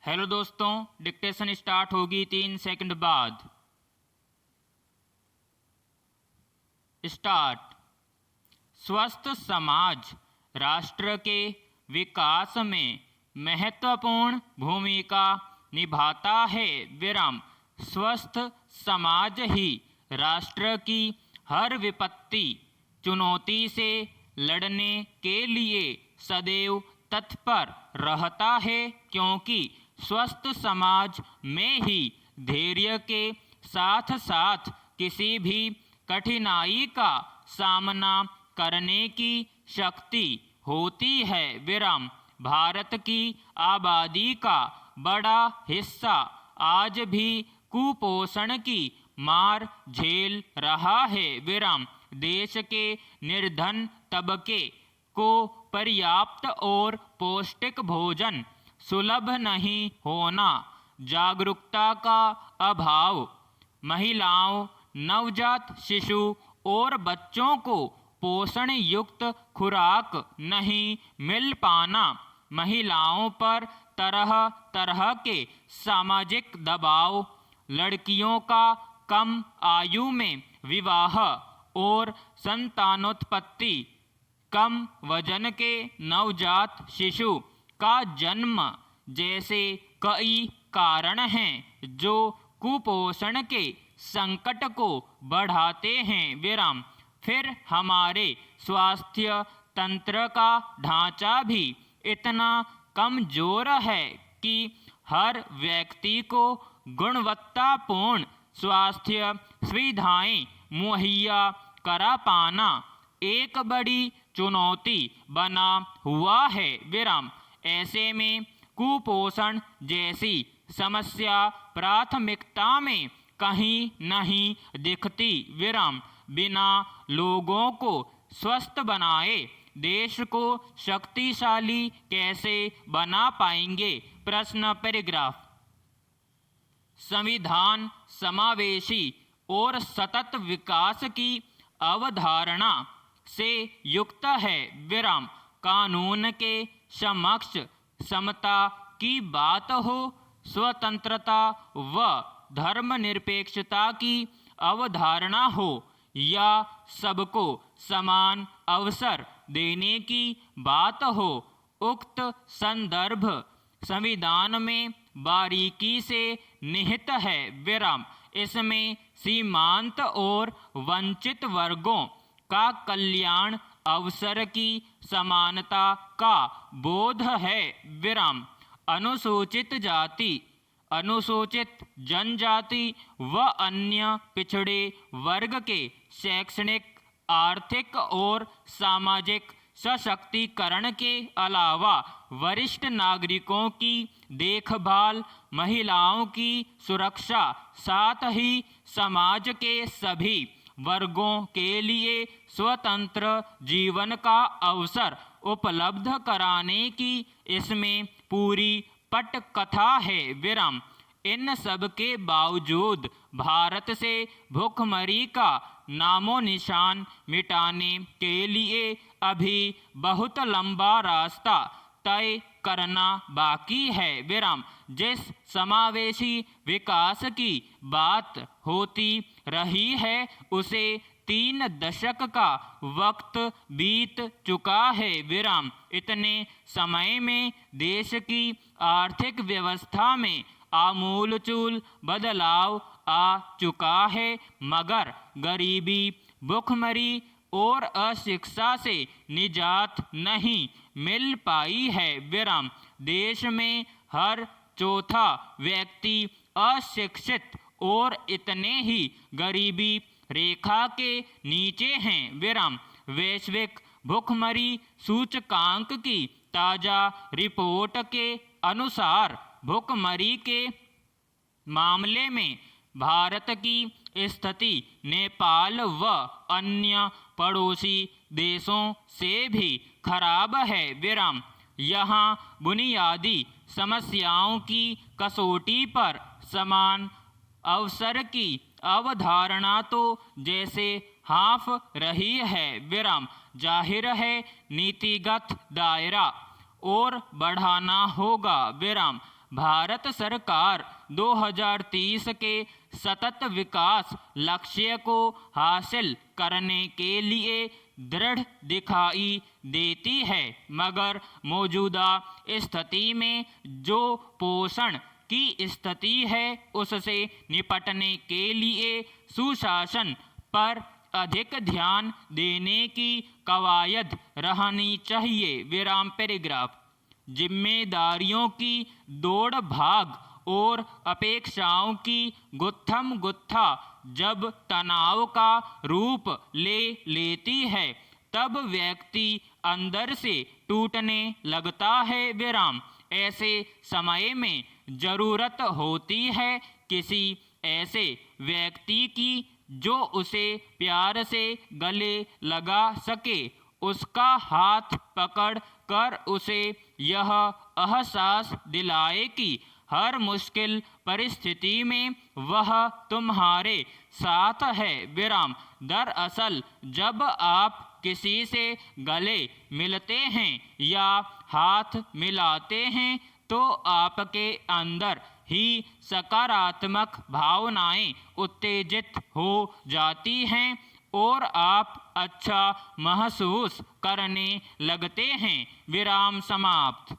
Hello दोस्तों, dictation start होगी 3 second बाद। स्टार्ट। स्वस्थ समाज राष्ट्र के विकास में महत्वपूर्ण भूमिका निभाता है। विराम। स्वस्थ समाज ही राष्ट्र की हर विपत्ति चुनौती से लड़ने के लिए सदैव तत्पर रहता है, क्योंकि स्वस्थ समाज में ही धैर्य के साथ साथ किसी भी कठिनाई का सामना करने की शक्ति होती है। विराम। भारत की आबादी का बड़ा हिस्सा आज भी कुपोषण की मार झेल रहा है। विराम। देश के निर्धन तबके को पर्याप्त और पौष्टिक भोजन सुलभ नहीं होना, जागरूकता का अभाव, महिलाओं, नवजात शिशु और बच्चों को पोषण युक्त खुराक नहीं मिल पाना, महिलाओं पर तरह तरह के सामाजिक दबाव, लड़कियों का कम आयु में विवाह और संतानोत्पत्ति, कम वजन के नवजात शिशु का जन्म जैसे कई कारण हैं जो कुपोषण के संकट को बढ़ाते हैं। विराम। फिर हमारे स्वास्थ्य तंत्र का ढांचा भी इतना कमजोर है कि हर व्यक्ति को गुणवत्तापूर्ण स्वास्थ्य सुविधाएं मुहैया करा पाना एक बड़ी चुनौती बना हुआ है। विराम। ऐसे में कुपोषण जैसी समस्या प्राथमिकता में कहीं नहीं दिखती। विराम। बिना लोगों को स्वस्थ बनाए देश को शक्तिशाली कैसे बना पाएंगे? प्रश्न पैराग्राफ। संविधान समावेशी और सतत विकास की अवधारणा से युक्त है। विराम। कानून के समक्ष समता की बात हो, स्वतंत्रता व धर्मनिरपेक्षता की अवधारणा हो, या सबको समान अवसर देने की बात हो, उक्त संदर्भ संविधान में बारीकी से निहित है। विराम। इसमें सीमांत और वंचित वर्गों का कल्याण, अवसर की समानता का बोध है। विराम। अनुसूचित जाति, अनुसूचित जनजाति व अन्य पिछड़े वर्ग के शैक्षणिक, आर्थिक और सामाजिक सशक्तिकरण के अलावा वरिष्ठ नागरिकों की देखभाल, महिलाओं की सुरक्षा, साथ ही समाज के सभी वर्गों के लिए स्वतंत्र जीवन का अवसर उपलब्ध कराने की इसमें पूरी पटकथा है। विराम। इन सब के बावजूद भारत से भूखमरी का नामो निशान मिटाने के लिए अभी बहुत लंबा रास्ता तय करना बाकी है। विराम। जिस समावेशी विकास की बात होती रही है उसे 3 दशक का वक्त बीत चुका है। विराम। इतने समय में देश की आर्थिक व्यवस्था में आमूलचूल बदलाव आ चुका है, मगर गरीबी, भूखमरी और अशिक्षा से निजात नहीं मिल पाई है। विराम। देश में हर चौथा व्यक्ति अशिक्षित और इतने ही गरीबी रेखा के नीचे हैं। विराम। वैश्विक भूखमरी सूचकांक की ताज़ा रिपोर्ट के अनुसार भूखमरी के मामले में भारत की स्थिति नेपाल व अन्य पड़ोसी देशों से भी खराब है। विराम। यहाँ बुनियादी समस्याओं की कसौटी पर समान अवसर की अवधारणा तो जैसे हाँफ रही है। विराम। जाहिर है नीतिगत दायरा और बढ़ाना होगा। विराम। भारत सरकार 2030 के सतत विकास लक्ष्य को हासिल करने के लिए दृढ़ दिखाई देती है, मगर मौजूदा स्थिति में जो पोषण की स्थिति है उससे निपटने के लिए सुशासन पर अधिक ध्यान देने की कवायद रहनी चाहिए। विराम पैराग्राफ। जिम्मेदारियों की दौड़ भाग और अपेक्षाओं की गुत्थम गुत्था जब तनाव का रूप ले लेती है तब व्यक्ति अंदर से टूटने लगता है। विराम। ऐसे समय में जरूरत होती है किसी ऐसे व्यक्ति की जो उसे प्यार से गले लगा सके, उसका हाथ पकड़ कर उसे यह एहसास दिलाए कि हर मुश्किल परिस्थिति में वह तुम्हारे साथ है। विराम। दरअसल जब आप किसी से गले मिलते हैं या हाथ मिलाते हैं तो आपके अंदर ही सकारात्मक भावनाएं उत्तेजित हो जाती हैं और आप अच्छा महसूस करने लगते हैं। विराम समाप्त।